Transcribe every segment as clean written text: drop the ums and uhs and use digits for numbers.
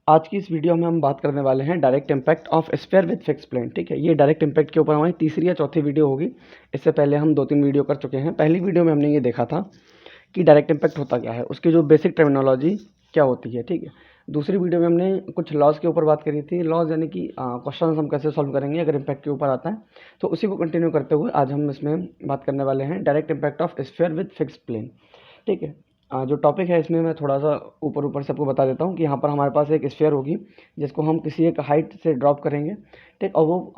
आज की इस वीडियो में हम बात करने वाले हैं direct impact of sphere with fix plane. ठीक है, ये डायरेक्ट इम्पैक्ट के ऊपर हमारी तीसरी या चौथी वीडियो होगी। इससे पहले हम 2-3 वीडियो कर चुके हैं। पहली वीडियो में हमने ये देखा था कि डायरेक्ट इम्पैक्ट होता क्या है, उसकी जो बेसिक टर्मिनोलॉजी क्या होती है। ठीक है, दूसरी वीडियो में हमने कुछ लॉज के ऊपर बात करी थी। लॉज यानी कि क्वेश्चन हम कैसे सॉल्व करेंगे अगर इम्पैक्ट के ऊपर आता है, तो उसी को कंटिन्यू करते हुए आज हम इसमें बात करने वाले हैं direct impact of sphere with fix plane. ठीक है, जो टॉपिक है इसमें मैं थोड़ा सा ऊपर ऊपर से आपको बता देता हूँ कि यहाँ पर हमारे पास एक स्फीयर होगी जिसको हम किसी एक हाइट से ड्रॉप करेंगे। ठीक, और वो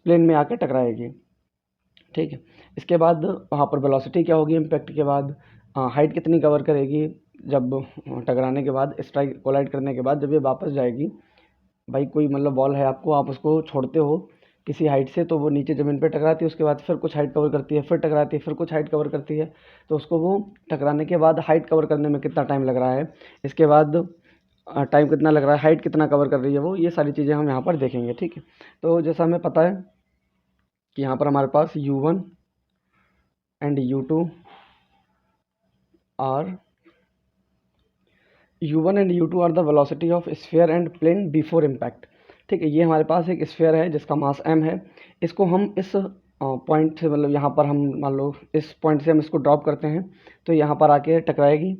प्लेन में आके टकराएगी। ठीक है, इसके बाद वहाँ पर वेलोसिटी क्या होगी इम्पैक्ट के बाद, हाइट कितनी कवर करेगी जब टकराने के बाद, स्ट्राइक कोलाइड करने के बाद जब ये वापस जाएगी। भाई कोई मतलब बॉल है आपको, आप उसको छोड़ते हो किसी हाइट से, तो वो नीचे ज़मीन पे टकराती है, उसके बाद फिर कुछ हाइट कवर करती है, फिर टकराती है, फिर कुछ हाइट कवर करती है। तो उसको वो टकराने के बाद हाइट कवर करने में कितना टाइम लग रहा है, इसके बाद टाइम कितना लग रहा है, हाइट कितना कवर कर रही है वो, ये सारी चीज़ें हम यहाँ पर देखेंगे। ठीक है, तो जैसा हमें पता है कि यहाँ पर हमारे पास u1 and u2 are are the velocity of sphere and plane before impact. ठीक है, ये हमारे पास एक स्फीयर है जिसका मास m है। इसको हम इस पॉइंट से, मतलब यहाँ पर हम मान लो इस पॉइंट से हम इसको ड्रॉप करते हैं तो यहाँ पर आके टकराएगी।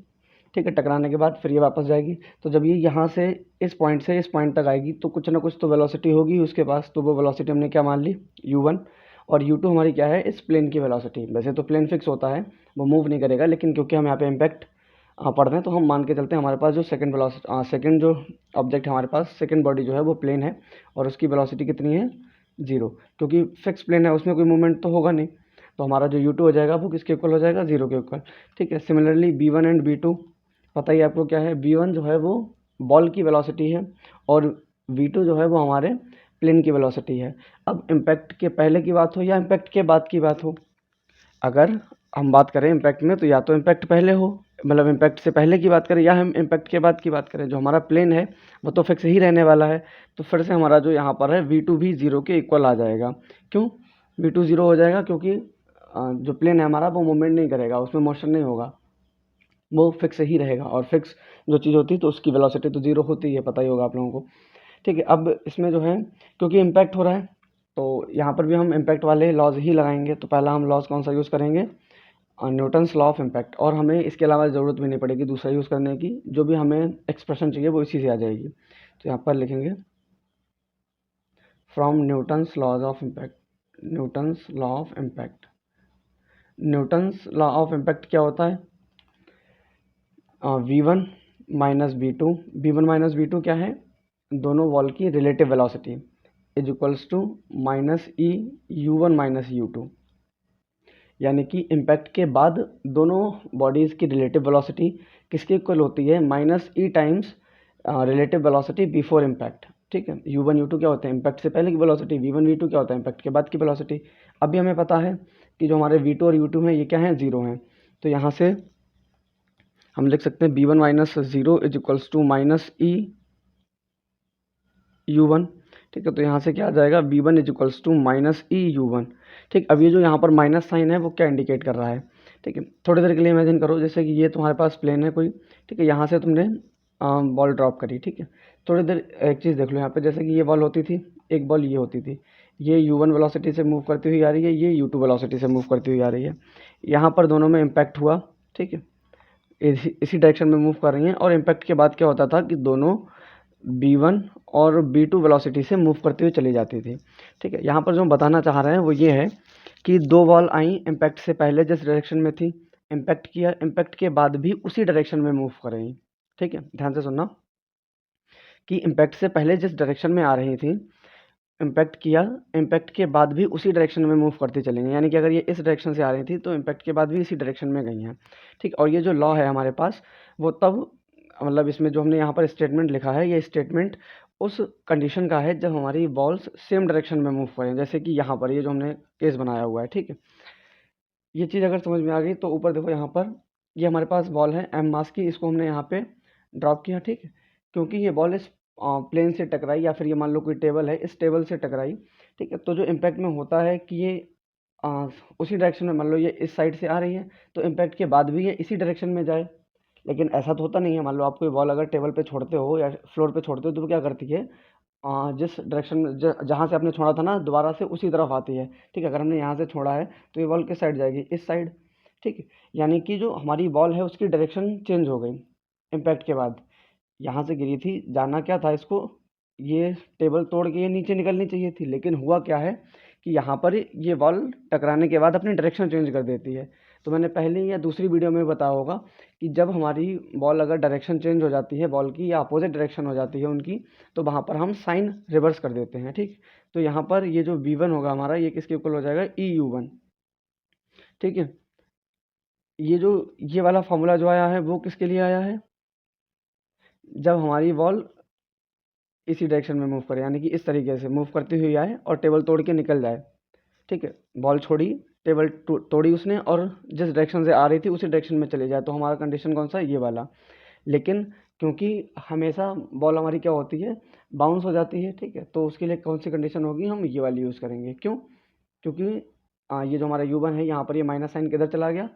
ठीक है, टकराने के बाद फिर ये वापस जाएगी। तो जब ये यहाँ से इस पॉइंट तक आएगी तो कुछ ना कुछ तो वेलोसिटी होगी उसके पास। तो वो वेलोसिटी हमने क्या मान ली, u1, और u2 हमारी क्या है, इस प्लेन की वेलोसिटी। वैसे तो प्लेन फिक्स होता है, वो मूव नहीं करेगा, लेकिन क्योंकि हम यहाँ पे इम्पैक्ट पढ़ रहे हैं तो हम मान के चलते हैं हमारे पास जो सेकंड जो ऑब्जेक्ट है, हमारे पास सेकंड बॉडी जो है वो प्लेन है और उसकी वेलोसिटी कितनी है, 0। क्योंकि फिक्स प्लेन है उसमें कोई मूवमेंट तो होगा नहीं, तो हमारा जो u2 हो जाएगा वो किसके इक्वल हो जाएगा, 0 के इक्वल। ठीक है, सिमिलरली b1 एंड b2 पता ही आपको क्या है, b1 जो है वो बॉल की वेलोसिटी है और v2 जो है वो हमारे प्लेन की वेलोसिटी है। अब इम्पैक्ट के पहले की बात हो या इम्पैक्ट के बाद की बात हो, अगर हम बात करें इम्पैक्ट में तो या तो इम्पैक्ट पहले हो, मतलब इम्पैक्ट से पहले की बात करें, या हम इम्पैक्ट के बाद की बाबात करें, जो हमारा प्लेन है वो तो फिक्स ही रहने वाला है। तो फिर से हमारा जो यहाँ पर है v2 भी 0 के इक्वल आ जाएगा। क्यों v2 0 हो जाएगा, क्योंकि जो प्लेन है हमारा वो मूवमेंट नहीं करेगा, उसमें मोशन नहीं होगा, वो फिक्स ही रहेगा। और फिक्स जो चीज़ होती है तो उसकी वेलोसिटी तो 0 होती है, पता ही होगा आप लोगों को। ठीक है, अब इसमें जो है क्योंकि इम्पैक्ट हो रहा है तो यहाँ पर भी हम इम्पैक्ट वाले लॉज ही लगाएंगे। तो पहला हम लॉज कौन सा यूज़ करेंगे, न्यूटन्स लॉ ऑफ इम्पैक्ट। और हमें इसके अलावा ज़रूरत भी नहीं पड़ेगी दूसरा यूज़ करने की, जो भी हमें एक्सप्रेशन चाहिए वो इसी से आ जाएगी। तो यहाँ पर लिखेंगे from Newton's laws of impact, Newton's law of impact. Newton's law of impact क्या होता है, v1 माइनस v2 क्या है, दोनों वॉल की relative velocity is equals to minus e u1 minus u2। यानी कि इम्पैक्ट के बाद दोनों बॉडीज़ की रिलेटिव वेलोसिटी किसके इक्वल होती है, minus e times relative velocity before impact. ठीक है, u1 u2 क्या होता है, इम्पैक्ट से पहले की वेलोसिटी, v1 v2 क्या होता है, इम्पैक्ट के बाद की वेलोसिटी। अभी हमें पता है कि जो हमारे v2 और u2 हैं ये क्या हैं, 0 हैं। तो यहाँ से हम लिख सकते हैं b1 minus 0 is equals to minus e u1। ठीक है, तो यहाँ से क्या आ जाएगा, v1 is equals to minus e u1। ठीक, अब ये जो यहाँ पर माइनस साइन है वो क्या इंडिकेट कर रहा है। ठीक है, थोड़ी देर के लिए इमेजिन करो जैसे कि ये तुम्हारे पास प्लेन है कोई। ठीक है, यहाँ से तुमने बॉल ड्रॉप करी। ठीक है, थोड़ी देर एक चीज़ देख लो यहाँ पे, जैसे कि ये बॉल होती थी, एक बॉल ये होती थी, ये u1 वेलोसिटी से मूव करती हुई आ रही है, ये u2 वेलोसिटी से मूव करती हुई आ रही है। यहाँ पर दोनों में इम्पैक्ट हुआ। ठीक है, इसी डायरेक्शन में मूव कर रही हैं, और इम्पैक्ट के बाद क्या होता था कि दोनों b1 और b2 वेलोसिटी से मूव करती हुई चली जाती थी। ठीक है, यहाँ पर जो हम बताना चाह रहे हैं वो ये है कि दो बॉल आई, इम्पैक्ट से पहले जिस डायरेक्शन में थी, इम्पैक्ट किया, इम्पैक्ट के बाद भी उसी डायरेक्शन में मूव कर रही। ठीक है, ध्यान से सुनना कि इम्पैक्ट से पहले जिस डायरेक्शन में आ रही थी, इम्पैक्ट किया, इम्पैक्ट के बाद भी उसी डायरेक्शन में मूव करती चलेंगी। यानी कि अगर ये इस डायरेक्शन से आ रही थी तो इम्पैक्ट के बाद भी इसी डायरेक्शन में गई हैं। ठीक, और ये जो लॉ है हमारे पास वो तब, मतलब इसमें जो हमने यहाँ पर स्टेटमेंट लिखा है, ये स्टेटमेंट उस कंडीशन का है जब हमारी बॉल्स सेम डायरेक्शन में मूव करें। जैसे कि यहाँ पर ये जो हमने केस बनाया हुआ है। ठीक है, ये चीज़ अगर समझ में आ गई तो ऊपर देखो, यहाँ पर ये हमारे पास बॉल है m मास की, इसको हमने यहाँ पे ड्रॉप किया। ठीक है, क्योंकि ये बॉल इस प्लेन से टकराई, या फिर ये मान लो कोई टेबल है, इस टेबल से टकराई। ठीक है, तो जो इम्पैक्ट में होता है कि ये उसी डायरेक्शन में, मान लो ये इस साइड से आ रही है तो इम्पैक्ट के बाद भी ये इसी डायरेक्शन में जाए। लेकिन ऐसा तो होता नहीं है। मान लो आप कोई बॉल अगर टेबल पे छोड़ते हो या फ्लोर पे छोड़ते हो तो वो क्या करती है, जिस डायरेक्शन में जहाँ से आपने छोड़ा था ना दोबारा से उसी तरफ आती है। ठीक है, अगर हमने यहाँ से छोड़ा है तो ये बॉल किस साइड जाएगी, इस साइड। ठीक है, यानी कि जो हमारी बॉल है उसकी डायरेक्शन चेंज हो गई इम्पैक्ट के बाद। यहाँ से गिरी थी, जाना क्या था इसको, ये टेबल तोड़ के ये नीचे निकलनी चाहिए थी, लेकिन हुआ क्या है कि यहाँ पर ये बॉल टकराने के बाद अपनी डायरेक्शन चेंज कर देती है। तो मैंने पहले या दूसरी वीडियो में बताया होगा कि जब हमारी बॉल अगर डायरेक्शन चेंज हो जाती है बॉल की, या अपोजिट डायरेक्शन हो जाती है उनकी, तो वहाँ पर हम साइन रिवर्स कर देते हैं। ठीक, तो यहाँ पर ये जो V1 होगा हमारा, ये किसके इक्वल हो जाएगा, EU1। ठीक है, ये जो ये वाला फॉर्मूला जो आया है वो किसके लिए आया है, जब हमारी बॉल इसी डायरेक्शन में मूव करे, यानी कि इस तरीके से मूव करती हुई आए और टेबल तोड़ के निकल जाए। ठीक है, बॉल छोड़ी, टेबल तोड़ी उसने, और जिस डायरेक्शन से आ रही थी उसी डायरेक्शन में चले जाए, तो हमारा कंडीशन कौन सा है, ये वाला। लेकिन क्योंकि हमेशा बॉल हमारी क्या होती है, बाउंस हो जाती है। ठीक है, तो उसके लिए कौन सी कंडीशन होगी, हम ये वाली यूज़ करेंगे। क्यों, क्योंकि ये जो हमारा U1 है यहाँ पर ये माइनस साइन किधर चला गया,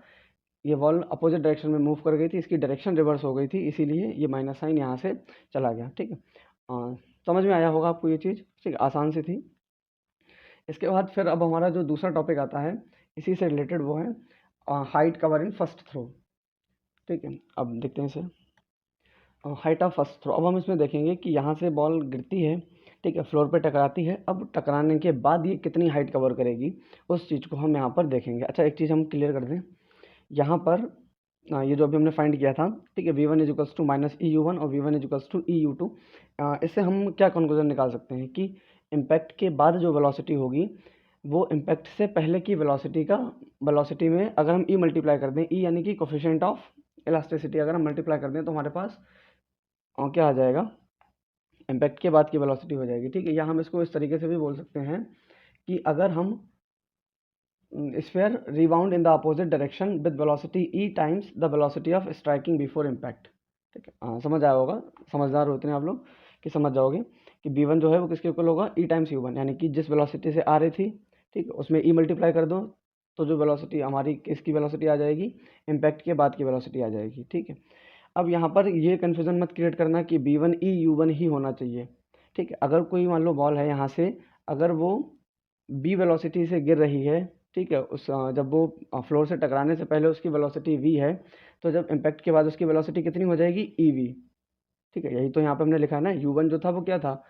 ये बॉल अपोजिट डायरेक्शन में मूव कर गई थी, इसकी डायरेक्शन रिवर्स हो गई थी, इसीलिए ये माइनस साइन यहाँ से चला गया। ठीक है, समझ में आया होगा आपको ये चीज़। ठीक है, आसान सी थी। इसके बाद फिर अब हमारा जो दूसरा टॉपिक आता है इसी से रिलेटेड, वो है height cover in first throw. ठीक है, अब देखते हैं इसे, हाइट ऑफ फर्स्ट थ्रो। अब हम इसमें देखेंगे कि यहाँ से बॉल गिरती है, ठीक है, फ्लोर पे टकराती है, अब टकराने के बाद ये कितनी हाइट कवर करेगी, उस चीज़ को हम यहाँ पर देखेंगे। अच्छा, एक चीज़ हम क्लियर कर दें, यहाँ पर ये जो अभी हमने फाइंड किया था, ठीक है, V1 equals to minus EU1 और V1 इजिकल्स टू EU2, इससे हम क्या कंक्लूजन निकाल सकते हैं कि इम्पैक्ट के बाद जो वेलोसिटी होगी वो इम्पैक्ट से पहले की वेलोसिटी में अगर हम ई मल्टीप्लाई कर दें, ई यानी कि कोफिशिएंट ऑफ इलास्टिसिटी, अगर हम मल्टीप्लाई कर दें तो हमारे पास क्या आ जाएगा, इम्पैक्ट के बाद की वेलोसिटी हो जाएगी। ठीक है, या हम इसको इस तरीके से भी बोल सकते हैं कि अगर हम sphere rebound in the opposite direction with velocity E times the velocity of striking before impact. ठीक है, समझ आया होगा, समझदार होते हैं आप लोग कि समझ जाओगे कि V1 जो है वो किसके इक्वल होगा, ई टाइम्स U1, यानी कि जिस वेलोसिटी से आ रही थी, ठीक है, उसमें ई मल्टीप्लाई कर दो तो जो वेलोसिटी हमारी किसकी वेलोसिटी आ जाएगी, इम्पैक्ट के बाद की वेलोसिटी आ जाएगी। ठीक है, अब यहाँ पर ये कन्फ्यूज़न मत क्रिएट करना कि V1 ई U1 ही होना चाहिए। ठीक है, अगर कोई मान लो बॉल है यहाँ से, अगर वो b वेलोसिटी से गिर रही है, ठीक है, जब वो फ्लोर से टकराने से पहले उसकी वेलोसिटी v है, तो जब इम्पैक्ट के बाद उसकी वेलोसिटी कितनी हो जाएगी, ev। ठीक है, यही तो यहाँ पे हमने लिखा है ना, U1 जो था वो क्या था,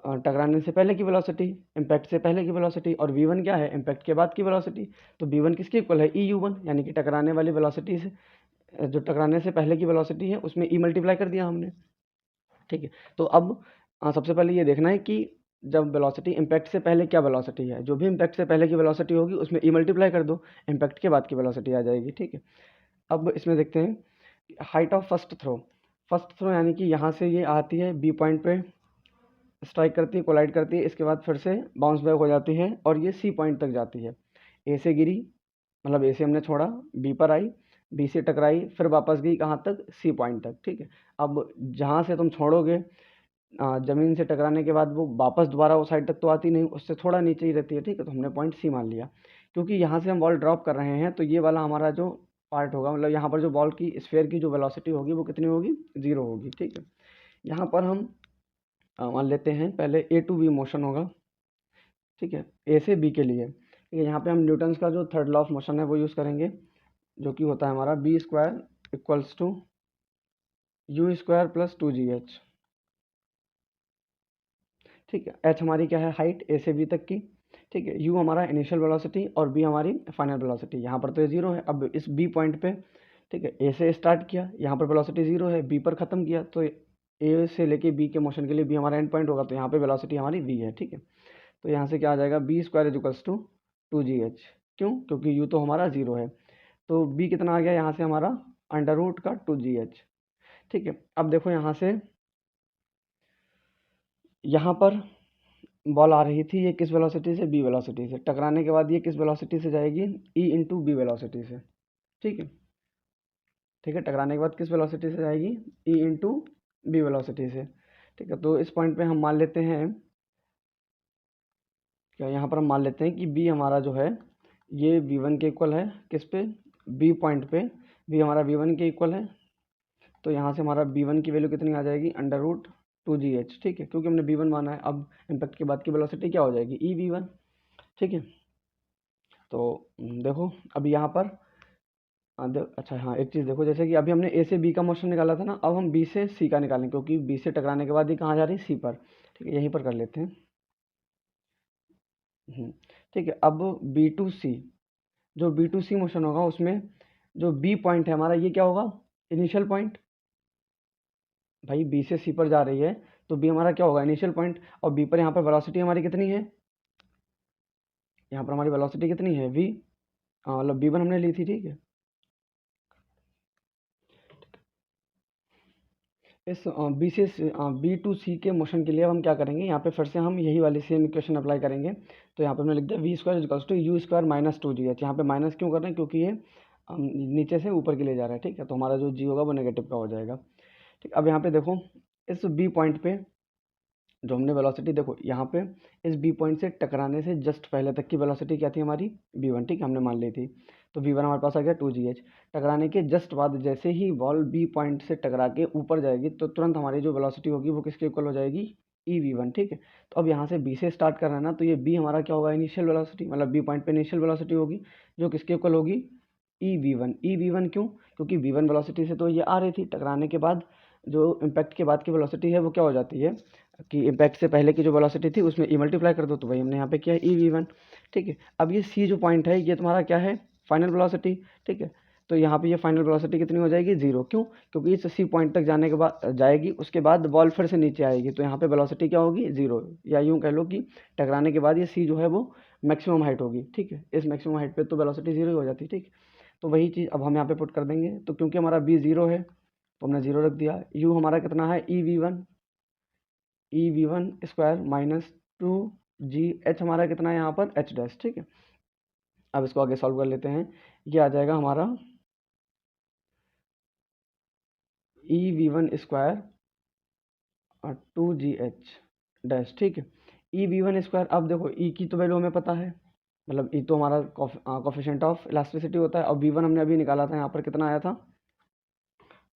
टकराने से पहले की वेलोसिटी, इम्पैक्ट से पहले की वेलोसिटी, और V1 क्या है, इम्पैक्ट के बाद की वेलोसिटी। तो V1 किसके इक्वल है, EU1, यानी कि टकराने वाली वेलोसिटी से, जो टकराने से पहले की वेलोसिटी है उसमें ई मल्टीप्लाई कर दिया हमने। ठीक है, तो अब सबसे पहले ये देखना है कि जब वेलोसिटी इम्पैक्ट से पहले क्या वेलोसिटी है, जो भी इम्पैक्ट से पहले की वेलोसिटी होगी उसमें ई मल्टीप्लाई कर दो, इम्पैक्ट के बाद की वेलोसिटी आ जाएगी। ठीक है, अब इसमें देखते हैं height of first throw. First throw यानी कि यहाँ से ये आती है बी पॉइंट पे, स्ट्राइक करती है, कोलाइड करती है, इसके बाद फिर से बाउंस बैक हो जाती है और ये सी पॉइंट तक जाती है। ए से गिरी, मतलब ए से हमने छोड़ा, बी पर आई, बी से टकराई, फिर वापस गई कहाँ तक, सी पॉइंट तक। ठीक है, अब जहाँ से तुम छोड़ोगे ज़मीन से टकराने के बाद वो वापस दोबारा उस साइड तक तो आती नहीं, उससे थोड़ा नीचे ही रहती है। ठीक है, तो हमने पॉइंट सी मान लिया। क्योंकि यहाँ से हम बॉल ड्रॉप कर रहे हैं तो ये वाला हमारा जो पार्ट होगा, मतलब यहाँ पर जो बॉल की स्फेयर की जो वेलोसिटी होगी वो कितनी होगी, 0 होगी। ठीक है, यहाँ पर हम मान लेते हैं पहले ए टू बी मोशन होगा। ठीक है, ए से बी के लिए, ठीक है, यहाँ पे हम न्यूटन्स का जो थर्ड लॉ ऑफ मोशन है वो यूज़ करेंगे, जो कि होता है हमारा b square equals to u square plus 2GH। ठीक है, एच हमारी क्या है, हाइट ए से बी तक की। ठीक है, यू हमारा इनिशियल वेलोसिटी और बी हमारी फाइनल वेलोसिटी। यहाँ पर तो ये 0 है, अब इस बी पॉइंट पे, ठीक है, ए से स्टार्ट किया, यहाँ पर वेलोसिटी 0 है, बी पर ख़त्म किया, तो ए से लेके बी के मोशन के लिए बी हमारा एंड पॉइंट होगा, तो यहाँ पे वेलोसिटी हमारी वी है। ठीक है, तो यहाँ से क्या आ जाएगा, B square equals to 2GH। क्यों, क्योंकि यू तो हमारा 0 है, तो बी कितना आ गया यहाँ से हमारा, अंडर रूट का 2GH। ठीक है, अब देखो यहाँ से, यहाँ पर बॉल आ रही थी, ये किस वेलोसिटी से, बी वेलोसिटी से, टकराने के बाद ये किस वेलोसिटी से जाएगी, ई इंटू बी वेलोसिटी से। ठीक है, ठीक है, टकराने के बाद किस वेलोसिटी से जाएगी, ई इंटू बी वेलोसिटी से। ठीक है, तो इस पॉइंट पे हम मान लेते हैं, क्या यहाँ पर हम मान लेते हैं कि बी हमारा जो है ये V1 के इक्वल है, किस पे, बी पॉइंट पे, बी हमारा V1 के इक्वल है। तो यहाँ से हमारा b1 की वैल्यू कितनी आ जाएगी, √2gh, ठीक है, क्योंकि हमने b1 माना है। अब इम्पैक्ट के बाद की वेलोसिटी क्या हो जाएगी, ev1, ठीक है। तो देखो अभी यहाँ पर अच्छा हाँ, एक चीज़ देखो, जैसे कि अभी हमने ए से बी का मोशन निकाला था ना, अब हम बी से सी का निकालें, क्योंकि बी से टकराने के बाद ये कहाँ जा रही है, सी पर, ठीक है, यहीं पर कर लेते हैं। ठीक है, अब बी टू सी, जो बी टू सी मोशन होगा उसमें जो बी पॉइंट है हमारा, ये क्या होगा, इनिशियल पॉइंट। भाई बी से सी पर जा रही है तो बी हमारा क्या होगा, इनिशियल पॉइंट। और बी पर यहाँ पर वेलोसिटी हमारी कितनी है, यहाँ पर हमारी वेलोसिटी कितनी है, वी, मतलब बी वन हमने ली थी, ठीक है। इस बी से बी टू सी के मोशन के लिए अब हम क्या करेंगे, यहाँ पे फिर से हम यही वाली सेम इक्वेशन अप्लाई करेंगे। तो यहाँ पे हमने लिख दिया v square equals to u square minus 2gh। यहाँ पे माइनस क्यों कर रहे हैं, क्योंकि ये नीचे से ऊपर के लिए जा रहा है, ठीक है, तो हमारा जो जी होगा वो नेगेटिव का हो जाएगा। ठीक, अब यहाँ पे देखो इस बी पॉइंट पे जो हमने वेलोसिटी, देखो यहाँ पे इस बी पॉइंट से टकराने से जस्ट पहले तक की वेलोसिटी क्या थी हमारी, v1, ठीक है, हमने मान ली थी। तो v1 हमारे पास आ गया 2gh। टकराने के जस्ट बाद जैसे ही बॉल बी पॉइंट से टकरा के ऊपर जाएगी तो तुरंत हमारी जो वेलोसिटी होगी वो किसके इक्वल हो जाएगी, ev1, ठीक है। तो अब यहाँ से b से स्टार्ट कर रहा है ना, तो ये b हमारा क्या होगा, इनिशियल वेलोसिटी, मतलब बी पॉइंट पे इनिशियल वेलोसिटी होगी जो किसके इक्वल होगी, ev1 क्यों, क्योंकि v1 वेलोसिटी से तो ये आ रही थी, टकराने के बाद जो इम्पैक्ट के बाद की वेलोसिटी है वो क्या हो जाती है कि इम्पैक्ट से पहले की जो वेलोसिटी थी उसमें ई मल्टीप्लाई कर दो, तो वही हमने यहाँ पे किया है ev1, ठीक है। अब ये सी जो पॉइंट है ये तुम्हारा क्या है, फाइनल वेलोसिटी, ठीक है। तो यहाँ पे ये फाइनल वेलोसिटी कितनी हो जाएगी, 0, क्यों, क्योंकि इस सी पॉइंट तक जाने के बाद जाएगी, उसके बाद बॉल फिर से नीचे आएगी, तो यहाँ पे वेलोसिटी क्या होगी, 0, या यूँ कह लो कि टकराने के बाद ये सी जो है वो मैक्सिमम हाइट होगी, ठीक है। इस मैक्सिमम हाइट पे तो वेलोसिटी 0 ही हो जाती है, ठीक। तो वही चीज़ अब हम यहाँ पे पुट कर देंगे, तो क्योंकि हमारा बी 0 है तो हमने 0 रख दिया। यू हमारा कितना है, ev1 स्क्वायर माइनस 2gh हमारा कितना है यहाँ पर, h डैश, ठीक है। अब इसको आगे सॉल्व कर लेते हैं, ये आ जाएगा हमारा ev1 स्क्वायर 2gh डैश, ठीक है। ev1 स्क्वायर, अब देखो e की तो वैल्यू हमें पता है, मतलब e तो हमारा कोफिशिएंट ऑफ इलास्टिसिटी होता है, और v1 हमने अभी निकाला था, यहाँ पर कितना आया था,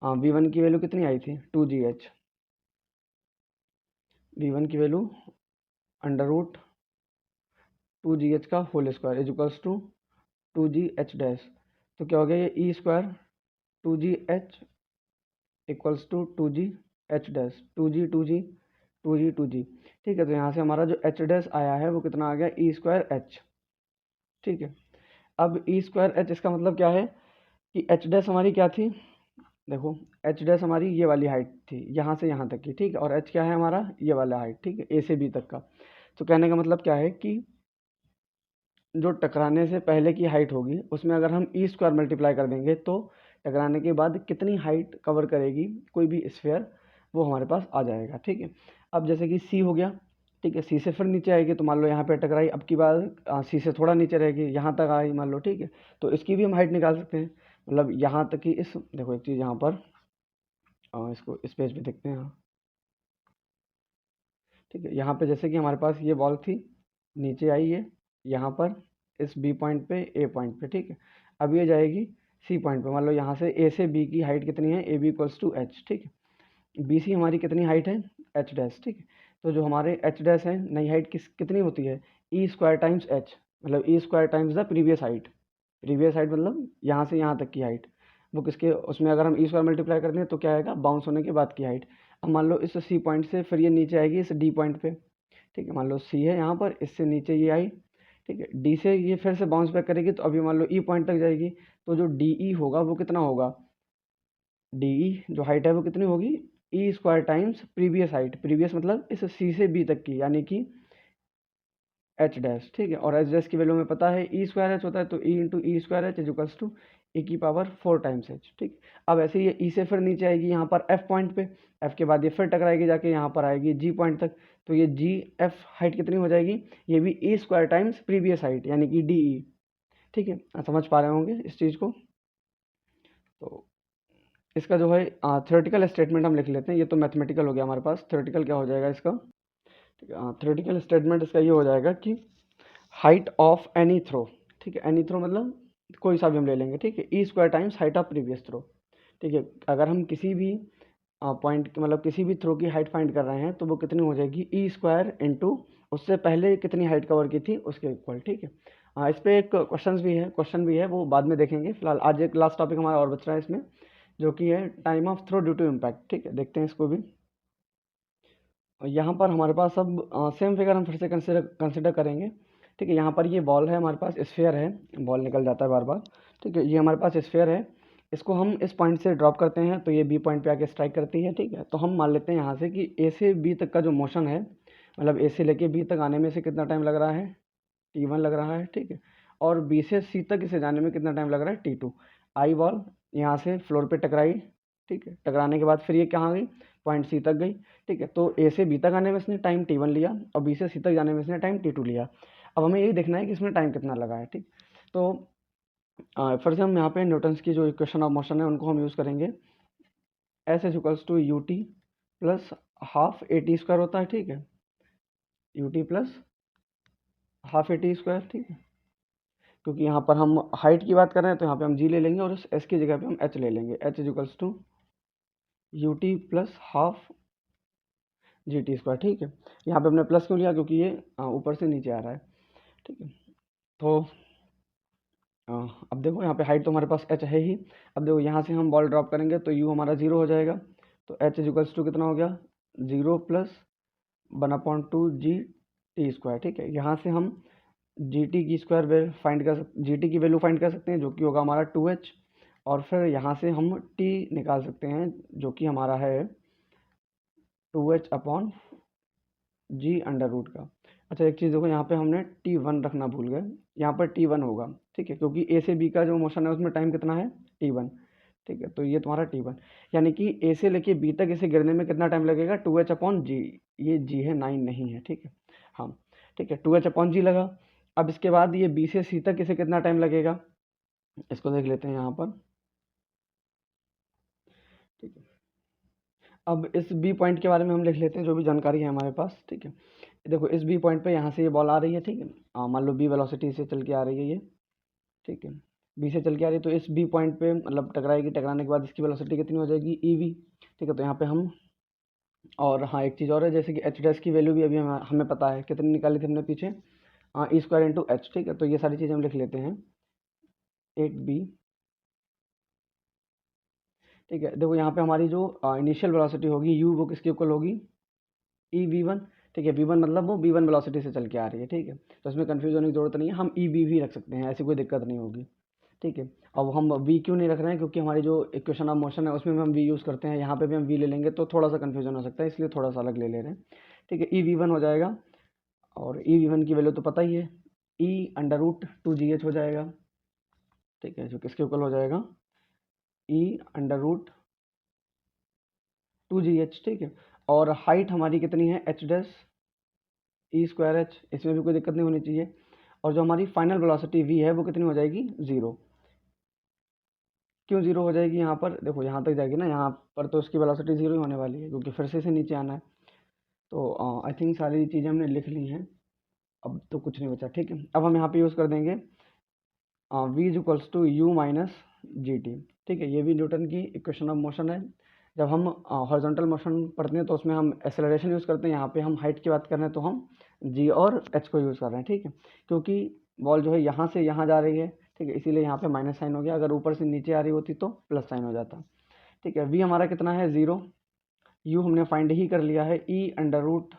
v1 की वैल्यू कितनी आई थी, 2gh, v1 की वैल्यू √2gh का whole square is equals to 2gh dash. तो क्या हो गया, ये e square 2gh equals to 2gh dash, 2g, ठीक है। तो यहाँ से हमारा जो h डैश आया है वो कितना आ गया, ई स्क्वायर h, ठीक है। अब ई स्क्वायर h इसका मतलब क्या है कि h डैश हमारी क्या थी, देखो h डैश हमारी ये वाली हाइट थी यहाँ से यहाँ तक की, ठीक है, और h क्या है हमारा, ये वाला हाइट, ठीक है, a से b तक का। तो कहने का मतलब क्या है कि जो टकराने से पहले की हाइट होगी उसमें अगर हम ई स्क्वायर मल्टीप्लाई कर देंगे तो टकराने के बाद कितनी हाइट कवर करेगी कोई भी स्फीयर, वो हमारे पास आ जाएगा, ठीक है। अब जैसे कि सी हो गया, ठीक है, सी से फिर नीचे आएगी, तो मान लो यहाँ पे टकराई, अब की बार सी से थोड़ा नीचे रहेगी, यहाँ तक आई मान लो, ठीक है। तो इसकी भी हम हाइट निकाल सकते हैं, मतलब यहाँ तक की इस, देखो एक चीज़ यहाँ पर इसको इस पेज पे देखते हैं, हाँ, ठीक है। यहाँ पे जैसे कि हमारे पास ये बॉल थी, नीचे आई ये यहाँ पर इस बी पॉइंट पे ए पॉइंट पे, ठीक है। अब ये जाएगी सी पॉइंट पे, मान लो यहाँ से ए से बी की हाइट कितनी है, a b equals to h, ठीक है। बी सी हमारी कितनी हाइट है, एच डैश, ठीक है। तो जो हमारे एच डैश है, नई हाइट कितनी होती है, ई स्क्वायर टाइम्स एच, मतलब e square times the previous height, previous height मतलब यहाँ से यहाँ तक की हाइट, वो किसके, उसमें अगर हम ई स्क्वायर मल्टीप्लाई करते हैं तो क्या आएगा, बाउंस होने के बाद की हाइट। अब मान लो इस सी पॉइंट से फिर ये नीचे आएगी इस डी पॉइंट पे, ठीक है, मान लो सी है यहाँ पर, इससे नीचे ये आई, ठीक है, डी से ये फिर से बाउंस बैक करेगी, तो अभी मान लो ई पॉइंट तक जाएगी, तो जो डी ई होगा वो कितना होगा, डी ई जो हाइट है वो कितनी होगी, e square times previous height, previous मतलब इस सी से बी तक की, यानी कि एच डैश, ठीक है। और एच डैश की वैल्यू में पता है ई स्क्वायर एच होता है, तो e into e square h is equals to a की पावर 4 टाइम्स एच, ठीक। अब ऐसे ये ई से फिर नीचे आएगी यहाँ पर एफ पॉइंट पे, एफ के बाद ये फिर टकराएगी जाके यहाँ पर आएगी जी पॉइंट तक, तो ये जी एफ हाइट कितनी हो जाएगी, ये भी ई स्क्वायर टाइम्स प्रीवियस हाइट यानी कि डी ई, ठीक है। समझ पा रहे होंगे इस चीज़ को। तो इसका जो है थ्योरेटिकल स्टेटमेंट हम लिख लेते हैं, ये तो मैथमेटिकल हो गया हमारे पास, थ्योरेटिकल क्या हो जाएगा इसका, ठीक है। थ्योरेटिकल स्टेटमेंट इसका ये हो जाएगा कि हाइट ऑफ एनी थ्रो, ठीक है, एनी थ्रो मतलब कोई सा भी हम ले लेंगे, ठीक है, e square times height of previous throw, ठीक है। अगर हम किसी भी पॉइंट मतलब किसी भी थ्रो की हाइट फाइंड कर रहे हैं तो वो कितनी हो जाएगी, ई स्क्वायर इंटू उससे पहले कितनी हाइट कवर की थी उसके इक्वल। ठीक है। इस पे एक क्वेश्चन भी है वो बाद में देखेंगे। फिलहाल आज एक लास्ट टॉपिक हमारा और बच रहा है इसमें, जो कि है time of throw due to impact. ठीक है, देखते हैं इसको भी। यहाँ पर हमारे पास अब सेम फिगर हम फिर से कंसिडर करेंगे। ठीक है, यहाँ पर ये बॉल है, हमारे पास स्फीयर है, बॉल निकल जाता है बार बार। ठीक है, ये हमारे पास स्फीयर है, इसको हम इस पॉइंट से ड्रॉप करते हैं तो ये बी पॉइंट पे आके स्ट्राइक करती है। ठीक है, तो हम मान लेते हैं यहाँ से कि ए से बी तक का जो मोशन है, मतलब ए से लेके बी तक आने में से कितना टाइम लग रहा है, T1 लग रहा है। ठीक है, और बी से सी तक इसे जाने में कितना टाइम लग रहा है, T2। आई बॉल यहाँ से फ्लोर पे टकराई। ठीक है, टकराने के बाद फिर ये कहाँ गई, पॉइंट सी तक गई। ठीक है, तो ए से बी तक आने में इसने टाइम T1 लिया और बी से सी तक जाने में इसने टाइम T2 लिया। अब हमें यही देखना है कि इसमें टाइम कितना लगा है। ठीक, तो फिर से हम यहाँ पे न्यूटन्स की जो इक्वेशन ऑफ मोशन है उनको हम यूज़ करेंगे। S is equals to u t plus half a t square होता है। ठीक है, u t plus half a t square. ठीक है, क्योंकि यहाँ पर हम हाइट की बात कर रहे हैं तो यहाँ पे हम जी ले लेंगे और उस एस की जगह पे हम एच ले लेंगे। H is equals to u t plus half g t square. ठीक है, यहाँ पे हमने प्लस क्यों लिया, क्योंकि ये ऊपर से नीचे आ रहा है। ठीक है, तो अब देखो यहाँ पे हाइट तो हमारे पास एच है ही। अब देखो यहाँ से हम बॉल ड्रॉप करेंगे तो यू हमारा जीरो हो जाएगा, तो एच इज इक्वल्स टू कितना हो गया, जीरो प्लस 1/2 जी टी स्क्वायर। ठीक है, यहाँ से हम जी टी की स्क्वायर फाइंड कर जी टी की वैल्यू फाइंड कर सकते हैं, जो कि होगा हमारा 2h। और फिर यहाँ से हम टी निकाल सकते हैं, जो कि हमारा है 2h अपॉन जी अंडर रूट का। अच्छा एक चीज़ देखो, यहाँ पे हमने T1 रखना भूल गए, यहाँ पर T1 होगा। ठीक है, क्योंकि ए से बी का जो मोशन है उसमें टाइम कितना है, T1। ठीक है, तो ये तुम्हारा T1, यानी कि ए से लेके बी तक इसे गिरने में कितना टाइम लगेगा, 2h अपॉन जी। ये जी है, 9 नहीं है। ठीक है, हाँ ठीक है, 2h अपॉन जी लगा। अब इसके बाद ये बी से सी तक इसे कितना टाइम लगेगा, इसको देख लेते हैं यहाँ पर। ठीक है, अब इस बी पॉइंट के बारे में हम लिख लेते हैं जो भी जानकारी है हमारे पास। ठीक है, देखो इस बी पॉइंट पे यहाँ से ये बॉल आ रही है। ठीक है, मान लो बी वेलोसिटी से चल के आ रही है ये। ठीक है, बी से चल के आ रही है तो इस बी पॉइंट पे मतलब टकराएगी, टकराने के बाद इसकी वेलोसिटी कितनी हो जाएगी, ई वी। ठीक है, तो यहाँ पे हम, और हाँ एक चीज़ और है, जैसे कि एच डैश की वैल्यू भी अभी हमें पता है कितनी निकाली थी हमने पीछे, ई स्क्वायर इंटू एच। ठीक है, तो ये सारी चीज़ें हम लिख लेते हैं, 8b। ठीक है, देखो यहाँ पे हमारी जो इनिशियल वेलोसिटी होगी यू, वो किसके इक्वल होगी, ई वी वन। ठीक है, वी वन मतलब वो वी वन वेलोसिटी से चल के आ रही है। ठीक है, तो इसमें कंफ्यूज होने की जरूरत नहीं है, हम ई वी भी रख सकते हैं, ऐसी कोई दिक्कत नहीं होगी। ठीक है, अब हम वी क्यों नहीं रख रहे हैं, क्योंकि हमारी जो इक्वेशन ऑफ मोशन है उसमें भी हम वी यूज़ करते हैं, यहाँ पे भी हम वी ले लेंगे तो थोड़ा सा कन्फ्यूजन हो सकता है, इसलिए थोड़ा सा अलग ले ले रहे हैं। ठीक है, ई वी वन हो जाएगा, और ई वी वन की वैल्यू तो पता ही है, ई अंडर रूट 2gh हो जाएगा। ठीक है, जो किसके इक्वल हो जाएगा, ई अंडर रूट 2gh। ठीक है, और हाइट हमारी कितनी है, एच डैश ई स्क्वायर एच, इसमें भी कोई दिक्कत नहीं होनी चाहिए। और जो हमारी फाइनल वेलोसिटी वी है वो कितनी हो जाएगी, ज़ीरो। क्यों ज़ीरो हो जाएगी, यहाँ पर देखो यहाँ तक जाएगी ना, यहाँ पर तो उसकी वेलोसिटी ज़ीरो ही होने वाली है, क्योंकि फिर से नीचे आना है। तो आई थिंक सारी चीज़ें हमने लिख ली हैं, अब तो कुछ नहीं बचा। ठीक है, अब हम यहाँ पे यूज़ कर देंगे v is equals to u minus g t. ठीक है, ये भी न्यूटन की इक्वेशन ऑफ मोशन है। जब हम हॉरिजॉन्टल मोशन पढ़ते हैं तो उसमें हम एक्सेलरेशन यूज़ करते हैं, यहाँ पे हम हाइट की बात कर रहे हैं तो हम जी और एच को यूज़ कर रहे हैं। ठीक है, क्योंकि बॉल जो है यहाँ से यहाँ जा रही है। ठीक है, इसीलिए यहाँ पे माइनस साइन हो गया, अगर ऊपर से नीचे आ रही होती तो प्लस साइन हो जाता। ठीक है, वी हमारा कितना है, ज़ीरो। यू हमने फाइंड ही कर लिया है, e under root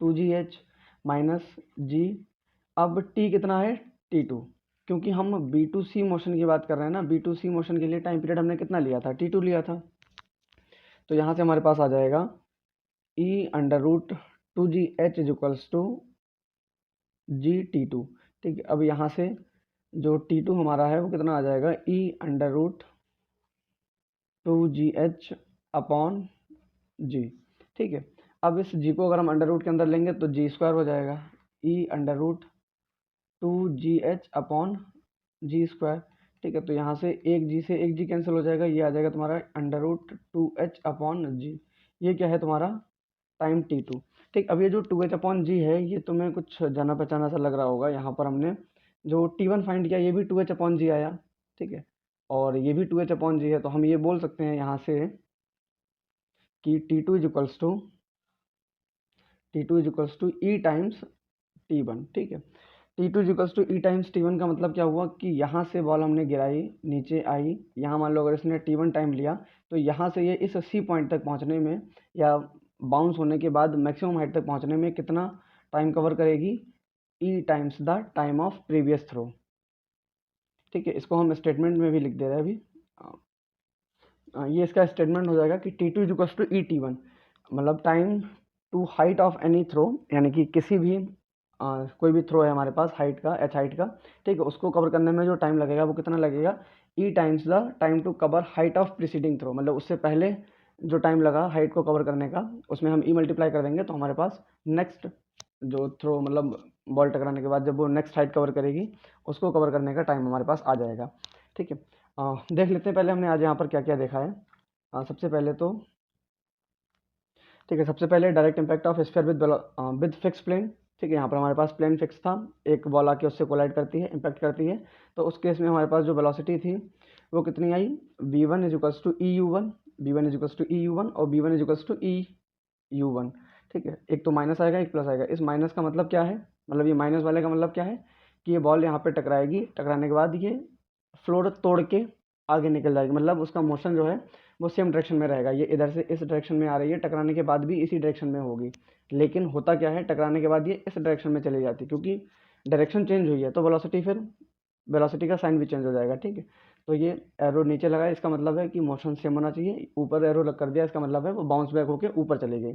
2gh minus g. अब टी कितना है, T2, क्योंकि हम बी टू सी मोशन की बात कर रहे हैं ना, बी टू सी मोशन के लिए टाइम पीरियड हमने कितना लिया था, T2 लिया था। तो यहाँ से हमारे पास आ जाएगा e under root 2gh is equals to g T2। ठीक है, अब यहाँ से जो T2 हमारा है वो कितना आ जाएगा, e under root 2gh upon g. ठीक है, अब इस जी को अगर हम अंडर रूट के अंदर लेंगे तो जी स्क्वायर हो जाएगा, e under root 2gh upon g square. ठीक है, तो यहाँ से एक जी से एक जी कैंसिल हो जाएगा, ये आ जाएगा तुम्हारा अंडर रूट 2h अपॉन जी। ये क्या है तुम्हारा, टाइम T2। ठीक, अब ये जो 2h अपॉन जी है ये तुम्हें कुछ जाना पहचाना सा लग रहा होगा, यहाँ पर हमने जो T1 फाइंड किया ये भी 2h अपॉन जी आया। ठीक है, और ये भी 2h/g है, तो हम ये बोल सकते हैं यहाँ से कि T2 is equals to e times T1, ठीक है। T2 is equals to e times T1 का मतलब क्या हुआ कि यहाँ से बॉल हमने गिराई, नीचे आई, यहाँ मान लो अगर इसने T1 टाइम लिया तो यहाँ से ये इस C पॉइंट तक पहुँचने में या बाउंस होने के बाद मैक्सिमम हाइट तक पहुँचने में कितना टाइम कवर करेगी, e times the time of previous throw, ठीक है। इसको हम स्टेटमेंट में भी लिख दे रहे हैं अभी। ये इसका स्टेटमेंट हो जाएगा कि T2 is equals to e T1, मतलब time to height of any throw, यानी कि किसी भी कोई भी थ्रो है हमारे पास हाइट का, एच हाइट का, ठीक है, उसको कवर करने में जो टाइम लगेगा वो कितना लगेगा, e times the time to cover height of preceding throw, मतलब उससे पहले जो टाइम लगा हाइट को कवर करने का, उसमें हम ई मल्टीप्लाई कर देंगे तो हमारे पास नेक्स्ट जो थ्रो मतलब बॉल टकराने के बाद जब वो नेक्स्ट हाइट कवर करेगी उसको कवर करने का टाइम हमारे पास आ जाएगा, ठीक है। देख लेते हैं पहले हमने आज यहाँ पर क्या क्या देखा है। सबसे पहले तो ठीक है, सबसे पहले direct impact of sphere with fix plane, ठीक है। यहाँ पर हमारे पास प्लेन फिक्स था, एक बॉल आके उससे कोलाइड करती है, इम्पैक्ट करती है, तो उस केस में हमारे पास जो वेलोसिटी थी वो कितनी आई, v1 is equals to e u one, v1 is equals to e u one और v1 is equals to e u one, ठीक है। एक तो माइनस आएगा, एक प्लस आएगा। इस माइनस का मतलब क्या है, मतलब ये माइनस वाले का मतलब क्या है कि ये बॉल यहाँ पे टकराएगी, टकराने के बाद ये फ्लोर तोड़ के आगे निकल जाएगी, मतलब उसका मोशन जो है वो सेम डायरेक्शन में रहेगा। ये इधर से इस डायरेक्शन में आ रही है, टकराने के बाद भी इसी डायरेक्शन में होगी, लेकिन होता क्या है, टकराने के बाद ये इस डायरेक्शन में चली जाती है, क्योंकि डायरेक्शन चेंज हुई है तो वेलोसिटी का साइन भी चेंज हो जाएगा, ठीक है। तो ये एरो नीचे लगा है, इसका मतलब है कि मोशन सेम होना चाहिए। ऊपर एरो लग कर दिया, इसका मतलब है वो बाउंस बैक होकर ऊपर चली गई,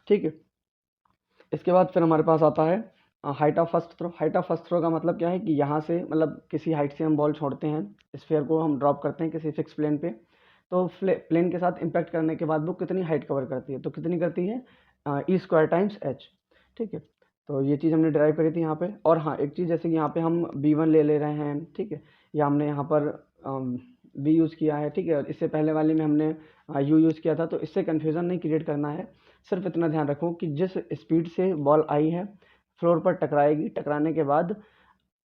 ठीक है। इसके बाद फिर हमारे पास आता है height of first throw. Height of first throw का मतलब क्या है कि यहाँ से मतलब किसी हाइट से हम बॉल छोड़ते हैं, स्फीयर को हम ड्रॉप करते हैं किसी फिक्स प्लेन पे, तो प्लेन के साथ इम्पैक्ट करने के बाद वो कितनी हाइट कवर करती है, तो कितनी करती है, ई स्क्वायर टाइम्स एच, ठीक है। तो ये चीज़ हमने ड्राइव करी थी यहाँ पे। और हाँ, एक चीज़ जैसे कि यहाँ पे हम B1 ले रहे हैं, ठीक है, या हमने यहाँ पर B यूज़ किया है, ठीक है, और इससे पहले वाले में हमने U यूज़ किया था, तो इससे कन्फ्यूज़न नहीं क्रिएट करना है। सिर्फ इतना ध्यान रखो कि जिस स्पीड से बॉल आई है फ्लोर पर टकराएगी, टकराने के बाद,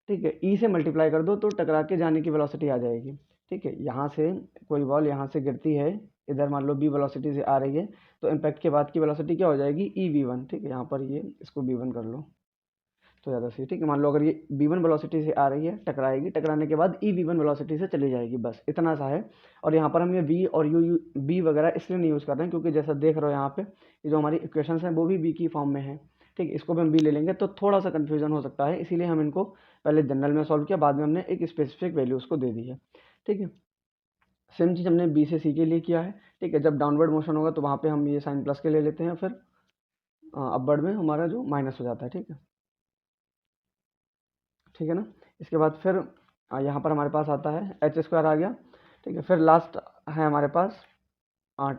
ठीक है, ई से मल्टीप्लाई कर दो तो टकरा के जाने की वेलोसिटी आ जाएगी, ठीक है। यहाँ से कोई बॉल यहाँ से गिरती है, इधर मान लो बी वेलोसिटी से आ रही है, तो इम्पैक्ट के बाद की वेलोसिटी क्या हो जाएगी, ई वी वन, ठीक है। यहाँ पर ये इसको B1 कर लो तो ज़्यादा सही, ठीक है। मान लो अगर ये B1 वेलोसिटी से आ रही है, टकराएगी, टकराने के बाद ई V1 वेलोसिटी से चली जाएगी, बस इतना सा है। और यहाँ पर हम ये V और U B वगैरह इसलिए नहीं यूज़ कर रहे हैं क्योंकि जैसा देख रहे हो यहाँ पे ये जो हमारी इक्वेशंस हैं वो भी B की फॉर्म में है, ठीक है। इसको भी हम B ले लेंगे तो थोड़ा सा कन्फ्यूजन हो सकता है, इसीलिए हम इनको पहले जनरल में सॉल्व किया, बाद में हमने एक स्पेसिफिक वैल्यू उसको दे दी है, ठीक है। सेम चीज़ हमने B से C के लिए किया है, ठीक है। जब डाउनवर्ड मोशन होगा तो वहाँ पे हम ये साइन प्लस के ले लेते हैं, फिर अपवर्ड में हमारा जो माइनस हो जाता है, ठीक है, ठीक है ना। इसके बाद फिर यहाँ पर हमारे पास आता है एच स्क्वायर आ गया, ठीक है। फिर लास्ट है हमारे पास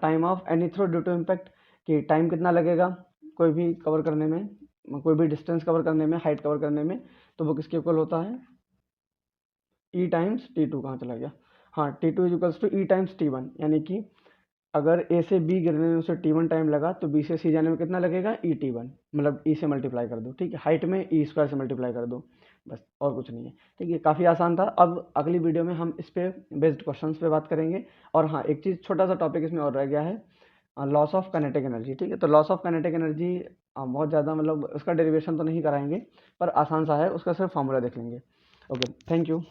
time of any throw due to impact, कि टाइम कितना लगेगा कोई भी कवर करने में, कोई भी डिस्टेंस कवर करने में, हाइट कवर करने में, तो वो किसके इक्वल होता है, ई टाइम्स T2, कहाँ चला गया, हाँ, T2 is equals to e times T1, यानी कि अगर ए से बी गिरने में उसे T1 टाइम लगा तो बी से सी जाने में कितना लगेगा, ई T1, मतलब ई से मल्टीप्लाई कर दो, ठीक है, हाइट में ई स्क्वायर से मल्टीप्लाई कर दो, बस और कुछ नहीं है, ठीक है। काफ़ी आसान था। अब अगली वीडियो में हम इस पे बेस्ड क्वेश्चंस पे बात करेंगे। और हाँ, एक चीज़ छोटा सा टॉपिक इसमें और रह गया है, लॉस ऑफ काइनेटिक एनर्जी, ठीक है। तो लॉस ऑफ काइनेटिक एनर्जी बहुत ज़्यादा मतलब उसका डेरिवेशन तो नहीं कराएंगे, पर आसान सा है, उसका सिर्फ फॉर्मूला देख लेंगे। Okay, thank you.